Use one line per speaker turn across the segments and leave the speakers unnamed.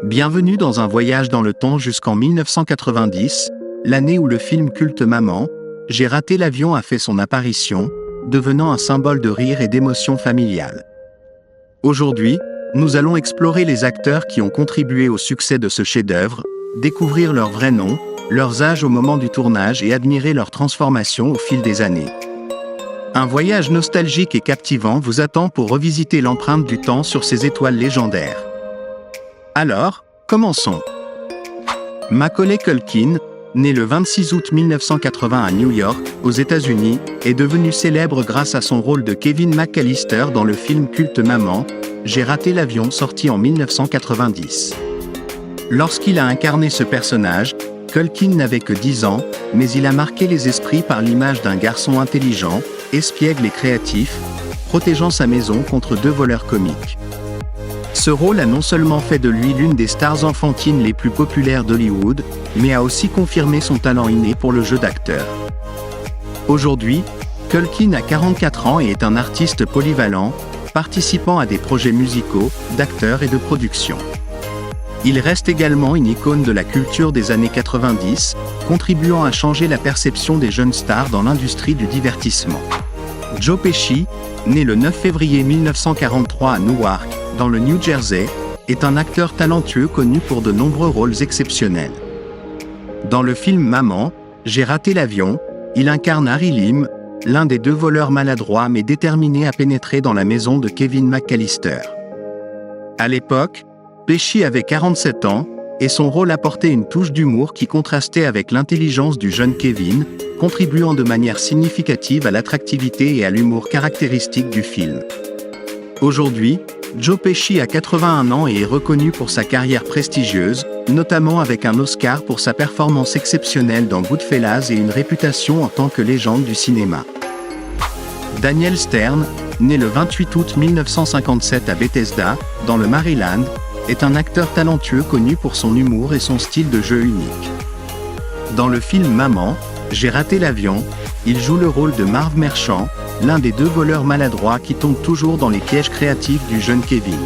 Bienvenue dans un voyage dans le temps jusqu'en 1990, l'année où le film culte Maman, J'ai raté l'avion a fait son apparition, devenant un symbole de rire et d'émotion familiale. Aujourd'hui, nous allons explorer les acteurs qui ont contribué au succès de ce chef-d'œuvre, découvrir leurs vrais noms, leurs âges au moment du tournage et admirer leur transformation au fil des années. Un voyage nostalgique et captivant vous attend pour revisiter l'empreinte du temps sur ces étoiles légendaires. Alors, commençons. Macaulay Culkin, né le 26 août 1980 à New York, aux États-Unis, est devenu célèbre grâce à son rôle de Kevin McAllister dans le film culte Maman, J'ai raté l'avion sorti en 1990. Lorsqu'il a incarné ce personnage, Culkin n'avait que 10 ans, mais il a marqué les esprits par l'image d'un garçon intelligent, espiègle et créatif, protégeant sa maison contre deux voleurs comiques. Ce rôle a non seulement fait de lui l'une des stars enfantines les plus populaires d'Hollywood, mais a aussi confirmé son talent inné pour le jeu d'acteur. Aujourd'hui, Culkin a 44 ans et est un artiste polyvalent, participant à des projets musicaux, d'acteurs et de production. Il reste également une icône de la culture des années 90, contribuant à changer la perception des jeunes stars dans l'industrie du divertissement. Joe Pesci, né le 9 février 1943 à Newark, dans le New Jersey, est un acteur talentueux connu pour de nombreux rôles exceptionnels. Dans le film Maman, J'ai raté l'avion, il incarne Harry Lim, l'un des deux voleurs maladroits mais déterminés à pénétrer dans la maison de Kevin McAllister. À l'époque, Pesci avait 47 ans, et son rôle apportait une touche d'humour qui contrastait avec l'intelligence du jeune Kevin, contribuant de manière significative à l'attractivité et à l'humour caractéristique du film. Aujourd'hui, Joe Pesci a 81 ans et est reconnu pour sa carrière prestigieuse, notamment avec un Oscar pour sa performance exceptionnelle dans Goodfellas et une réputation en tant que légende du cinéma. Daniel Stern, né le 28 août 1957 à Bethesda, dans le Maryland, est un acteur talentueux connu pour son humour et son style de jeu unique. Dans le film Maman, J'ai raté l'avion, il joue le rôle de Marv Merchant, l'un des deux voleurs maladroits qui tombent toujours dans les pièges créatifs du jeune Kevin.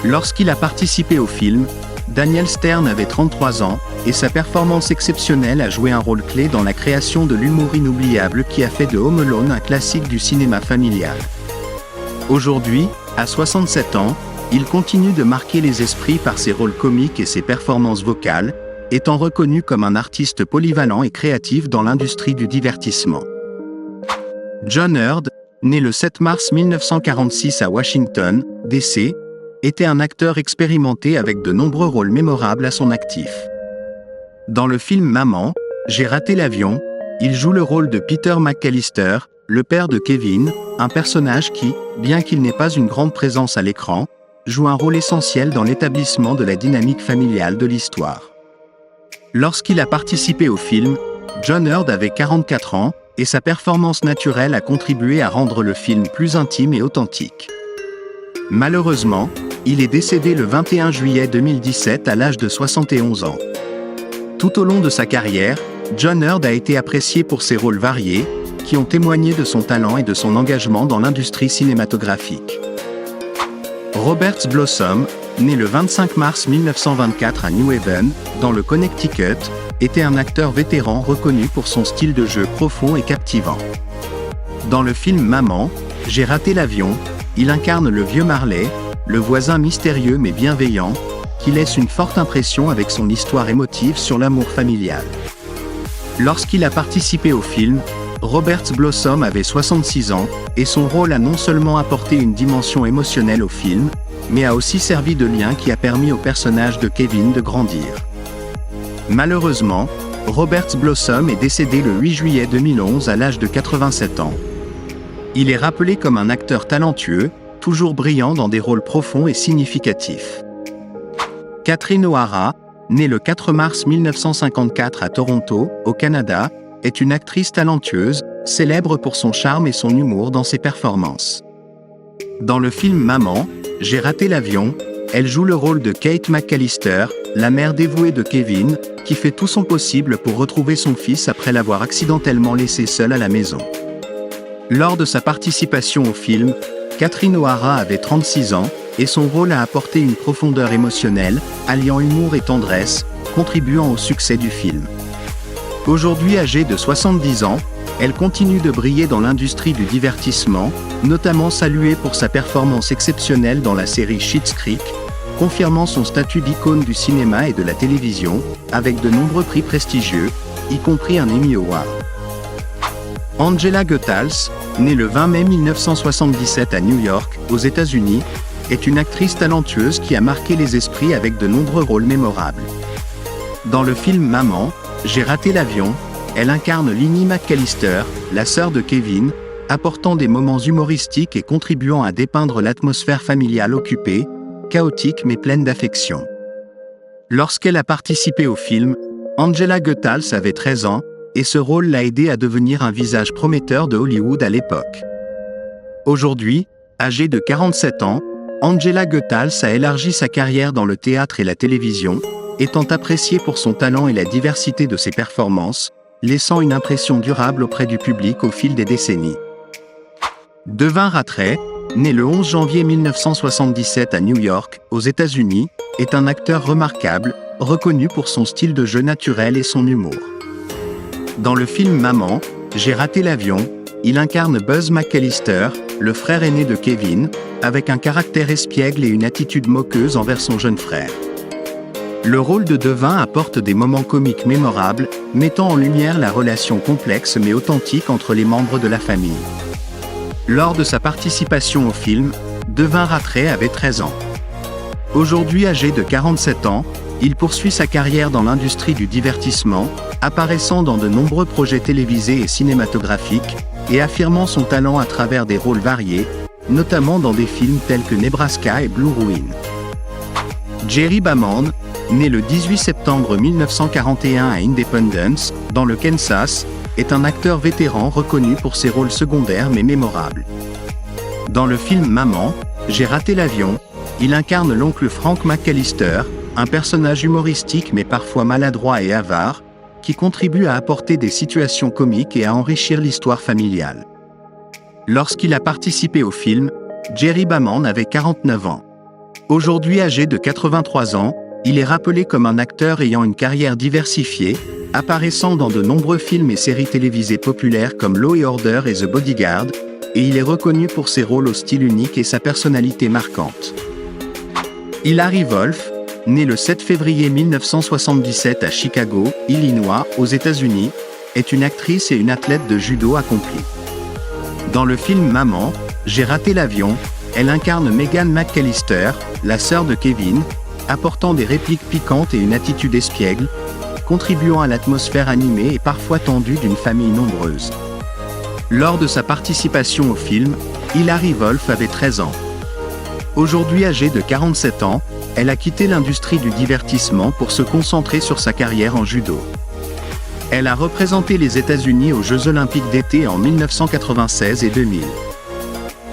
Lorsqu'il a participé au film, Daniel Stern avait 33 ans, et sa performance exceptionnelle a joué un rôle clé dans la création de l'humour inoubliable qui a fait de Home Alone un classique du cinéma familial. Aujourd'hui, à 67 ans, il continue de marquer les esprits par ses rôles comiques et ses performances vocales, étant reconnu comme un artiste polyvalent et créatif dans l'industrie du divertissement. John Heard, né le 7 mars 1946 à Washington, D.C., était un acteur expérimenté avec de nombreux rôles mémorables à son actif. Dans le film Maman, J'ai raté l'avion, il joue le rôle de Peter McAllister, le père de Kevin, un personnage qui, bien qu'il n'ait pas une grande présence à l'écran, joue un rôle essentiel dans l'établissement de la dynamique familiale de l'histoire. Lorsqu'il a participé au film, John Heard avait 44 ans, et sa performance naturelle a contribué à rendre le film plus intime et authentique. Malheureusement, il est décédé le 21 juillet 2017 à l'âge de 71 ans. Tout au long de sa carrière, John Heard a été apprécié pour ses rôles variés, qui ont témoigné de son talent et de son engagement dans l'industrie cinématographique. Robert Blossom, né le 25 mars 1924 à New Haven, dans le Connecticut, était un acteur vétéran reconnu pour son style de jeu profond et captivant. Dans le film Maman, J'ai raté l'avion, il incarne le vieux Marley, le voisin mystérieux mais bienveillant, qui laisse une forte impression avec son histoire émotive sur l'amour familial. Lorsqu'il a participé au film, Robert Blossom avait 66 ans, et son rôle a non seulement apporté une dimension émotionnelle au film, mais a aussi servi de lien qui a permis au personnage de Kevin de grandir. Malheureusement, Robert Blossom est décédé le 8 juillet 2011 à l'âge de 87 ans. Il est rappelé comme un acteur talentueux, toujours brillant dans des rôles profonds et significatifs. Catherine O'Hara, née le 4 mars 1954 à Toronto, au Canada, est une actrice talentueuse, célèbre pour son charme et son humour dans ses performances. Dans le film Maman, J'ai raté l'avion, elle joue le rôle de Kate McAllister, la mère dévouée de Kevin, qui fait tout son possible pour retrouver son fils après l'avoir accidentellement laissé seul à la maison. Lors de sa participation au film, Catherine O'Hara avait 36 ans, et son rôle a apporté une profondeur émotionnelle, alliant humour et tendresse, contribuant au succès du film. Aujourd'hui âgée de 70 ans, elle continue de briller dans l'industrie du divertissement, notamment saluée pour sa performance exceptionnelle dans la série Schitt's Creek, confirmant son statut d'icône du cinéma et de la télévision, avec de nombreux prix prestigieux, y compris un Emmy Award. Angela Goethals, née le 20 mai 1977 à New York, aux États-Unis, est une actrice talentueuse qui a marqué les esprits avec de nombreux rôles mémorables. Dans le film Maman, j'ai raté l'avion, elle incarne Linnie McAllister, la sœur de Kevin, apportant des moments humoristiques et contribuant à dépeindre l'atmosphère familiale occupée, chaotique mais pleine d'affection. Lorsqu'elle a participé au film, Angela Goethals avait 13 ans, et ce rôle l'a aidée à devenir un visage prometteur de Hollywood à l'époque. Aujourd'hui, âgée de 47 ans, Angela Goethals a élargi sa carrière dans le théâtre et la télévision, étant appréciée pour son talent et la diversité de ses performances, laissant une impression durable auprès du public au fil des décennies. Devin Ratray, né le 11 janvier 1977 à New York, aux États-Unis, est un acteur remarquable, reconnu pour son style de jeu naturel et son humour. Dans le film Maman, j'ai raté l'avion, il incarne Buzz McAllister, le frère aîné de Kevin, avec un caractère espiègle et une attitude moqueuse envers son jeune frère. Le rôle de Devin apporte des moments comiques mémorables, mettant en lumière la relation complexe mais authentique entre les membres de la famille. Lors de sa participation au film, Devin Ratray avait 13 ans. Aujourd'hui âgé de 47 ans, il poursuit sa carrière dans l'industrie du divertissement, apparaissant dans de nombreux projets télévisés et cinématographiques, et affirmant son talent à travers des rôles variés, notamment dans des films tels que Nebraska et Blue Ruin. Jerry Bamman, né le 18 septembre 1941 à Independence, dans le Kansas, est un acteur vétéran reconnu pour ses rôles secondaires mais mémorables. Dans le film Maman, j'ai raté l'avion, il incarne l'oncle Frank McAllister, un personnage humoristique mais parfois maladroit et avare, qui contribue à apporter des situations comiques et à enrichir l'histoire familiale. Lorsqu'il a participé au film, Jerry Bamman avait 49 ans. Aujourd'hui âgé de 83 ans, il est rappelé comme un acteur ayant une carrière diversifiée, apparaissant dans de nombreux films et séries télévisées populaires comme Law & Order et The Bodyguard, et il est reconnu pour ses rôles au style unique et sa personnalité marquante. Hilary Wolf, née le 7 février 1977 à Chicago, Illinois, aux États-Unis, est une actrice et une athlète de judo accomplie. Dans le film Maman, j'ai raté l'avion, elle incarne Megan McAllister, la sœur de Kevin, apportant des répliques piquantes et une attitude espiègle, contribuant à l'atmosphère animée et parfois tendue d'une famille nombreuse. Lors de sa participation au film, Hilary Wolf avait 13 ans. Aujourd'hui âgée de 47 ans, elle a quitté l'industrie du divertissement pour se concentrer sur sa carrière en judo. Elle a représenté les États-Unis aux Jeux Olympiques d'été en 1996 et 2000.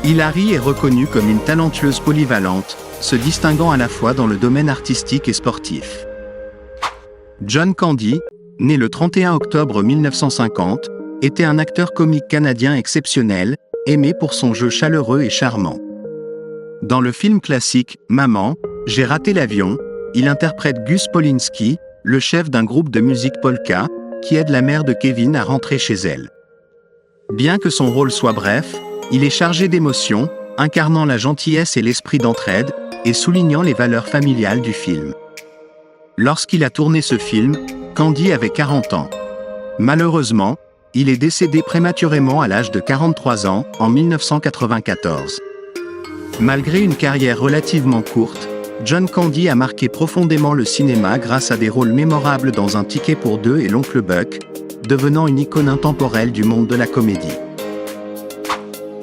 Hilary est reconnue comme une talentueuse polyvalente, se distinguant à la fois dans le domaine artistique et sportif. John Candy, né le 31 octobre 1950, était un acteur comique canadien exceptionnel, aimé pour son jeu chaleureux et charmant. Dans le film classique Maman, j'ai raté l'avion, il interprète Gus Polinski, le chef d'un groupe de musique polka, qui aide la mère de Kevin à rentrer chez elle. Bien que son rôle soit bref, il est chargé d'émotions, incarnant la gentillesse et l'esprit d'entraide, et soulignant les valeurs familiales du film. Lorsqu'il a tourné ce film, Candy avait 40 ans. Malheureusement, il est décédé prématurément à l'âge de 43 ans, en 1994. Malgré une carrière relativement courte, John Candy a marqué profondément le cinéma grâce à des rôles mémorables dans Un ticket pour deux et L'Oncle Buck, devenant une icône intemporelle du monde de la comédie.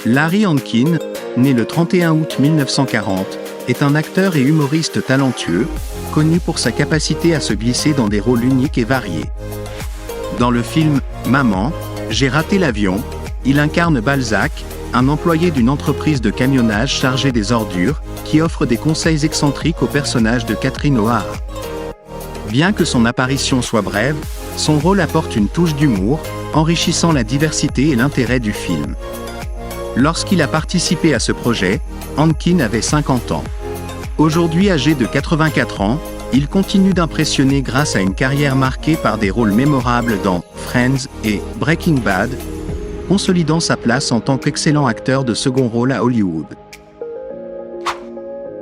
Larry Hankin, né le 31 août 1940, est un acteur et humoriste talentueux, connu pour sa capacité à se glisser dans des rôles uniques et variés. Dans le film Maman, j'ai raté l'avion, il incarne Balzac, un employé d'une entreprise de camionnage chargé des ordures, qui offre des conseils excentriques au personnage de Catherine O'Hara. Bien que son apparition soit brève, son rôle apporte une touche d'humour, enrichissant la diversité et l'intérêt du film. Lorsqu'il a participé à ce projet, Hankin avait 50 ans. Aujourd'hui âgé de 84 ans, il continue d'impressionner grâce à une carrière marquée par des rôles mémorables dans Friends et Breaking Bad, consolidant sa place en tant qu'excellent acteur de second rôle à Hollywood.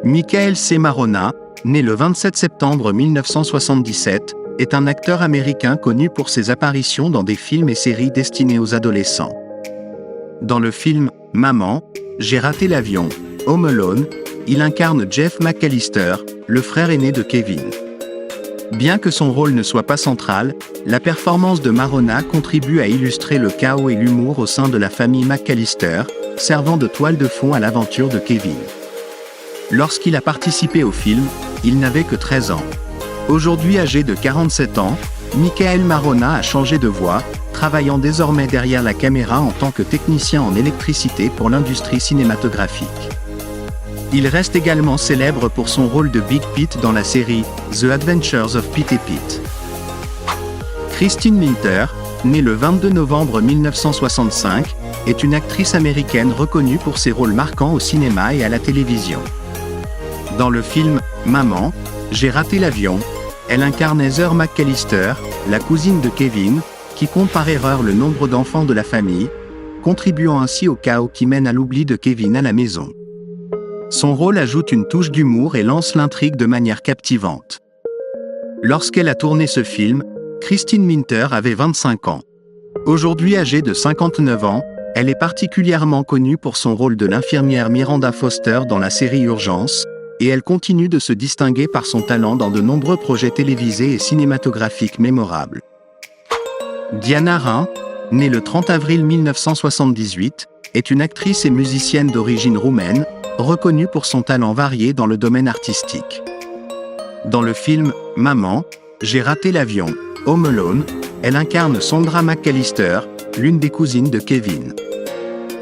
Michael C. Maronna, né le 27 septembre 1977, est un acteur américain connu pour ses apparitions dans des films et séries destinés aux adolescents. Dans le film « Maman, j'ai raté l'avion », Home Alone, il incarne Jeff McAllister, le frère aîné de Kevin. Bien que son rôle ne soit pas central, la performance de Maronna contribue à illustrer le chaos et l'humour au sein de la famille McAllister, servant de toile de fond à l'aventure de Kevin. Lorsqu'il a participé au film, il n'avait que 13 ans. Aujourd'hui âgé de 47 ans, Michael Maronna a changé de voix, travaillant désormais derrière la caméra en tant que technicien en électricité pour l'industrie cinématographique. Il reste également célèbre pour son rôle de Big Pete dans la série The Adventures of Pete et Pete. Christine Minter, née le 22 novembre 1965, est une actrice américaine reconnue pour ses rôles marquants au cinéma et à la télévision. Dans le film « Maman, j'ai raté l'avion », elle incarne Heather McAllister, la cousine de Kevin, qui compte par erreur le nombre d'enfants de la famille, contribuant ainsi au chaos qui mène à l'oubli de Kevin à la maison. Son rôle ajoute une touche d'humour et lance l'intrigue de manière captivante. Lorsqu'elle a tourné ce film, Christine Minter avait 25 ans. Aujourd'hui âgée de 59 ans, elle est particulièrement connue pour son rôle de l'infirmière Miranda Foster dans la série Urgence, et elle continue de se distinguer par son talent dans de nombreux projets télévisés et cinématographiques mémorables. Diana Rhin, née le 30 avril 1978, est une actrice et musicienne d'origine roumaine, reconnue pour son talent varié dans le domaine artistique. Dans le film « Maman, j'ai raté l'avion », Home Alone, elle incarne Sandra McAllister, l'une des cousines de Kevin.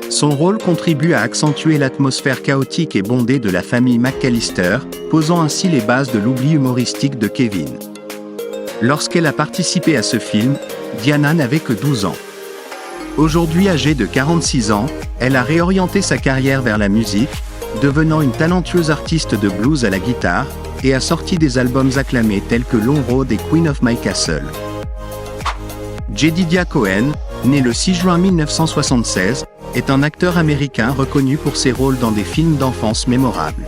Son rôle contribue à accentuer l'atmosphère chaotique et bondée de la famille McAllister, posant ainsi les bases de l'oubli humoristique de Kevin. Lorsqu'elle a participé à ce film, Diana n'avait que 12 ans. Aujourd'hui âgée de 46 ans, elle a réorienté sa carrière vers la musique, devenant une talentueuse artiste de blues à la guitare, et a sorti des albums acclamés tels que Long Road et Queen of My Castle. Jedediah Cohen, né le 6 juin 1976, est un acteur américain reconnu pour ses rôles dans des films d'enfance mémorables.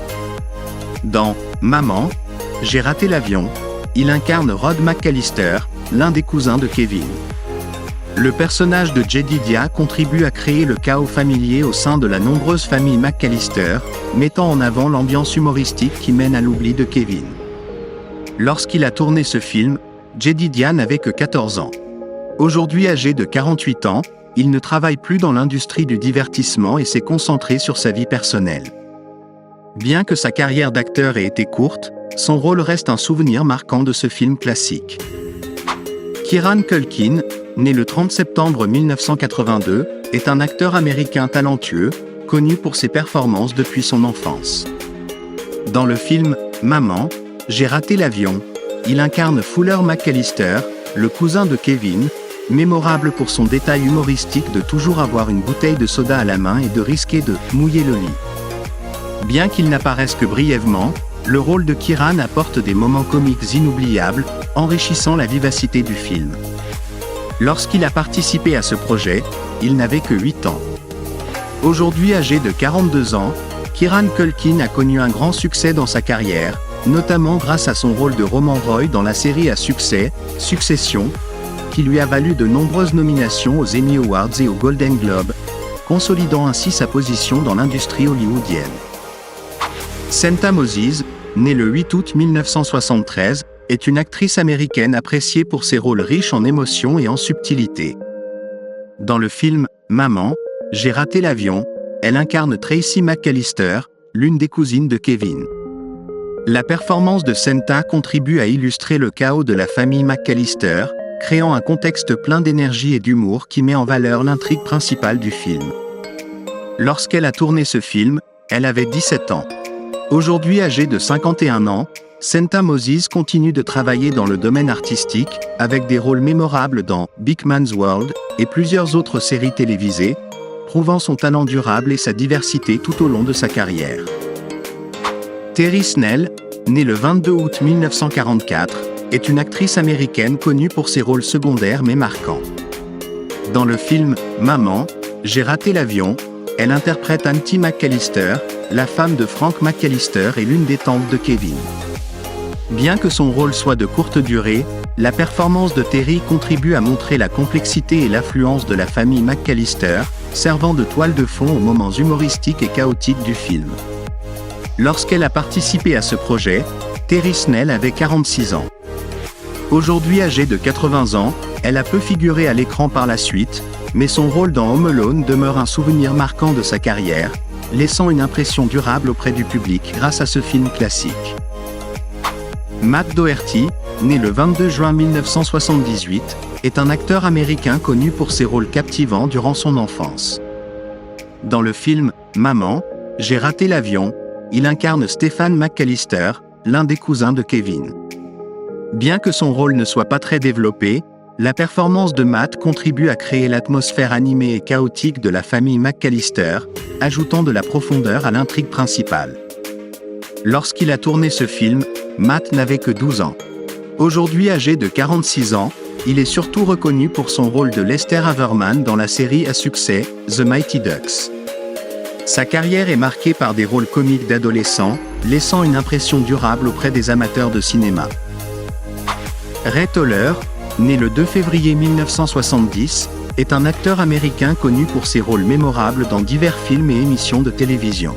Dans « Maman, j'ai raté l'avion », il incarne Rod McAllister, l'un des cousins de Kevin. Le personnage de Jedediah contribue à créer le chaos familier au sein de la nombreuse famille McAllister, mettant en avant l'ambiance humoristique qui mène à l'oubli de Kevin. Lorsqu'il a tourné ce film, Jedediah n'avait que 14 ans. Aujourd'hui âgé de 48 ans, il ne travaille plus dans l'industrie du divertissement et s'est concentré sur sa vie personnelle. Bien que sa carrière d'acteur ait été courte, son rôle reste un souvenir marquant de ce film classique. Kieran Culkin, né le 30 septembre 1982, est un acteur américain talentueux, connu pour ses performances depuis son enfance. Dans le film « Maman, j'ai raté l'avion », il incarne Fuller McAllister, le cousin de Kevin, mémorable pour son détail humoristique de toujours avoir une bouteille de soda à la main et de risquer de « mouiller le lit ». Bien qu'il n'apparaisse que brièvement, le rôle de Kieran apporte des moments comiques inoubliables, enrichissant la vivacité du film. Lorsqu'il a participé à ce projet, il n'avait que 8 ans. Aujourd'hui âgé de 42 ans, Kieran Culkin a connu un grand succès dans sa carrière, notamment grâce à son rôle de Roman Roy dans la série à succès, Succession, qui lui a valu de nombreuses nominations aux Emmy Awards et aux Golden Globes, consolidant ainsi sa position dans l'industrie hollywoodienne. Santa Moses, née le 8 août 1973, est une actrice américaine appréciée pour ses rôles riches en émotions et en subtilité. Dans le film « Maman, j'ai raté l'avion », elle incarne Tracy McAllister, l'une des cousines de Kevin. La performance de Santa contribue à illustrer le chaos de la famille McAllister, créant un contexte plein d'énergie et d'humour qui met en valeur l'intrigue principale du film. Lorsqu'elle a tourné ce film, elle avait 17 ans. Aujourd'hui âgée de 51 ans, Santa Moses continue de travailler dans le domaine artistique, avec des rôles mémorables dans Big Man's World et plusieurs autres séries télévisées, prouvant son talent durable et sa diversité tout au long de sa carrière. Terry Snell, née le 22 août 1944, est une actrice américaine connue pour ses rôles secondaires mais marquants. Dans le film « Maman, j'ai raté l'avion », elle interprète Auntie McAllister, la femme de Frank McAllister et l'une des tantes de Kevin. Bien que son rôle soit de courte durée, la performance de Terry contribue à montrer la complexité et l'affluence de la famille McAllister, servant de toile de fond aux moments humoristiques et chaotiques du film. Lorsqu'elle a participé à ce projet, Terry Snell avait 46 ans. Aujourd'hui âgée de 80 ans, elle a peu figuré à l'écran par la suite, mais son rôle dans Home Alone demeure un souvenir marquant de sa carrière, laissant une impression durable auprès du public grâce à ce film classique. Matt Doherty, né le 22 juin 1978, est un acteur américain connu pour ses rôles captivants durant son enfance. Dans le film « Maman, j'ai raté l'avion », il incarne Stephen McAllister, l'un des cousins de Kevin. Bien que son rôle ne soit pas très développé, la performance de Matt contribue à créer l'atmosphère animée et chaotique de la famille McAllister, ajoutant de la profondeur à l'intrigue principale. Lorsqu'il a tourné ce film, Matt n'avait que 12 ans. Aujourd'hui âgé de 46 ans, il est surtout reconnu pour son rôle de Lester Haverman dans la série à succès The Mighty Ducks. Sa carrière est marquée par des rôles comiques d'adolescents, laissant une impression durable auprès des amateurs de cinéma. Ray Toller, né le 2 février 1970, est un acteur américain connu pour ses rôles mémorables dans divers films et émissions de télévision.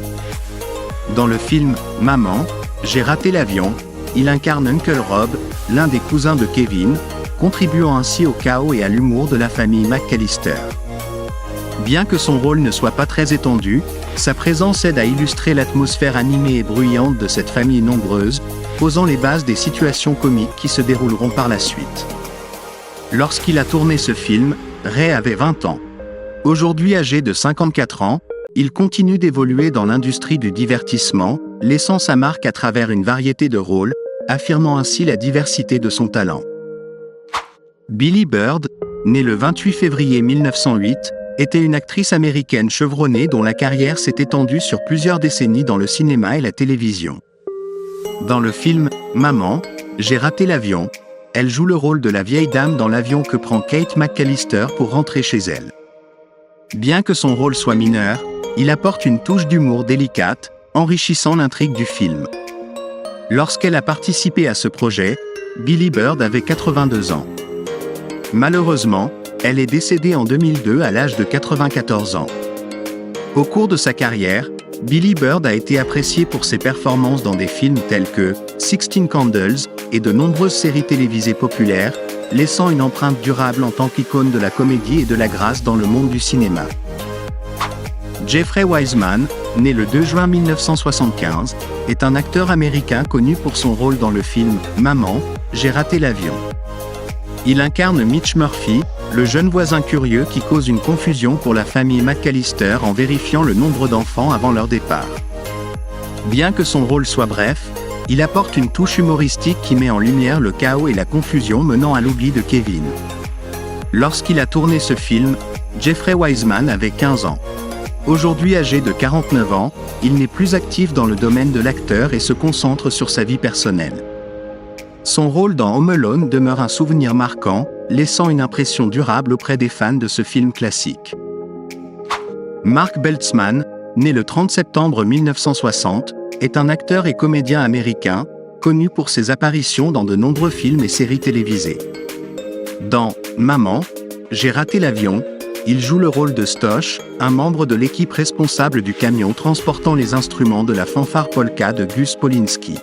Dans le film « Maman, j'ai raté l'avion », il incarne Uncle Rob, l'un des cousins de Kevin, contribuant ainsi au chaos et à l'humour de la famille McAllister. Bien que son rôle ne soit pas très étendu, sa présence aide à illustrer l'atmosphère animée et bruyante de cette famille nombreuse, posant les bases des situations comiques qui se dérouleront par la suite. Lorsqu'il a tourné ce film, Ray avait 20 ans. Aujourd'hui âgé de 54 ans, il continue d'évoluer dans l'industrie du divertissement, laissant sa marque à travers une variété de rôles, affirmant ainsi la diversité de son talent. Billy Bird, née le 28 février 1908, était une actrice américaine chevronnée dont la carrière s'est étendue sur plusieurs décennies dans le cinéma et la télévision. Dans le film « Maman, j'ai raté l'avion », elle joue le rôle de la vieille dame dans l'avion que prend Kate McAllister pour rentrer chez elle. Bien que son rôle soit mineur, il apporte une touche d'humour délicate, enrichissant l'intrigue du film. Lorsqu'elle a participé à ce projet, Billy Bird avait 82 ans. Malheureusement, elle est décédée en 2002 à l'âge de 94 ans. Au cours de sa carrière, Billy Bird a été appréciée pour ses performances dans des films tels que 16 Candles et de nombreuses séries télévisées populaires, laissant une empreinte durable en tant qu'icône de la comédie et de la grâce dans le monde du cinéma. Jeffrey Wiseman, né le 2 juin 1975, est un acteur américain connu pour son rôle dans le film « Maman, j'ai raté l'avion ». Il incarne Mitch Murphy, le jeune voisin curieux qui cause une confusion pour la famille McAllister en vérifiant le nombre d'enfants avant leur départ. Bien que son rôle soit bref, il apporte une touche humoristique qui met en lumière le chaos et la confusion menant à l'oubli de Kevin. Lorsqu'il a tourné ce film, Jeffrey Wiseman avait 15 ans. Aujourd'hui âgé de 49 ans, il n'est plus actif dans le domaine de l'acteur et se concentre sur sa vie personnelle. Son rôle dans Home Alone demeure un souvenir marquant, laissant une impression durable auprès des fans de ce film classique. Mark Beltzman, né le 30 septembre 1960, est un acteur et comédien américain, connu pour ses apparitions dans de nombreux films et séries télévisées. Dans « Maman, j'ai raté l'avion », il joue le rôle de Stosh, un membre de l'équipe responsable du camion transportant les instruments de la fanfare polka de Gus Polinski.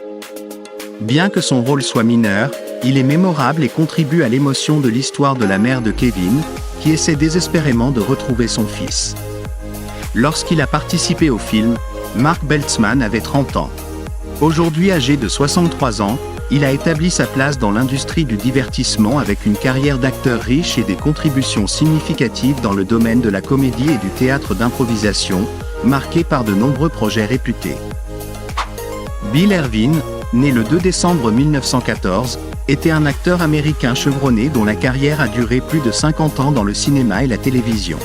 Bien que son rôle soit mineur, il est mémorable et contribue à l'émotion de l'histoire de la mère de Kevin, qui essaie désespérément de retrouver son fils. Lorsqu'il a participé au film, Mark Beltzman avait 30 ans. Aujourd'hui âgé de 63 ans, il a établi sa place dans l'industrie du divertissement avec une carrière d'acteur riche et des contributions significatives dans le domaine de la comédie et du théâtre d'improvisation, marqué par de nombreux projets réputés. Bill Irvin, né le 2 décembre 1914, était un acteur américain chevronné dont la carrière a duré plus de 50 ans dans le cinéma et la télévision.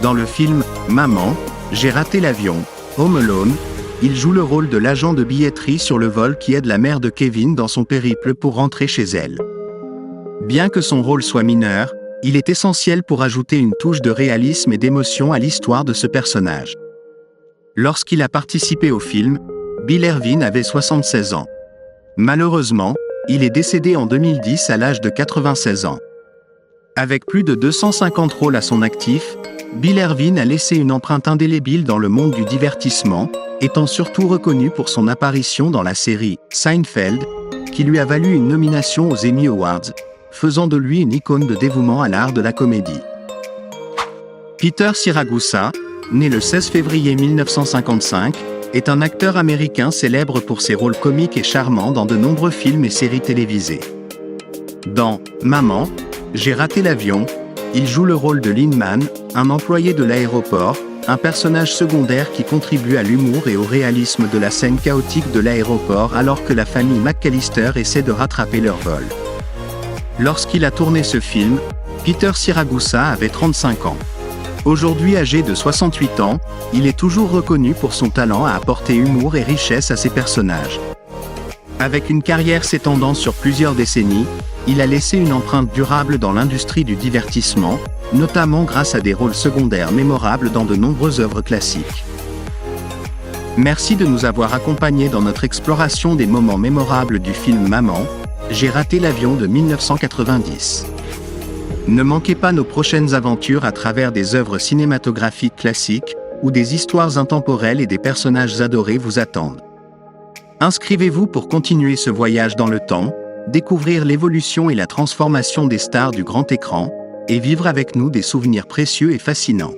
Dans le film « Maman, j'ai raté l'avion », Home Alone, il joue le rôle de l'agent de billetterie sur le vol qui aide la mère de Kevin dans son périple pour rentrer chez elle. Bien que son rôle soit mineur, il est essentiel pour ajouter une touche de réalisme et d'émotion à l'histoire de ce personnage. Lorsqu'il a participé au film, Bill Irvin avait 76 ans. Malheureusement, il est décédé en 2010 à l'âge de 96 ans. Avec plus de 250 rôles à son actif, Bill Irvin a laissé une empreinte indélébile dans le monde du divertissement, étant surtout reconnu pour son apparition dans la série Seinfeld, qui lui a valu une nomination aux Emmy Awards, faisant de lui une icône de dévouement à l'art de la comédie. Peter Siragusa, né le 16 février 1955, est un acteur américain célèbre pour ses rôles comiques et charmants dans de nombreux films et séries télévisées. Dans Maman, j'ai raté l'avion, il joue le rôle de Linman, un employé de l'aéroport, un personnage secondaire qui contribue à l'humour et au réalisme de la scène chaotique de l'aéroport alors que la famille McAllister essaie de rattraper leur vol. Lorsqu'il a tourné ce film, Peter Siragusa avait 35 ans. Aujourd'hui âgé de 68 ans, il est toujours reconnu pour son talent à apporter humour et richesse à ses personnages. Avec une carrière s'étendant sur plusieurs décennies, il a laissé une empreinte durable dans l'industrie du divertissement, notamment grâce à des rôles secondaires mémorables dans de nombreuses œuvres classiques. Merci de nous avoir accompagnés dans notre exploration des moments mémorables du film Maman, j'ai raté l'avion de 1990. Ne manquez pas nos prochaines aventures à travers des œuvres cinématographiques classiques, où des histoires intemporelles et des personnages adorés vous attendent. Inscrivez-vous pour continuer ce voyage dans le temps, découvrir l'évolution et la transformation des stars du grand écran, et vivre avec nous des souvenirs précieux et fascinants.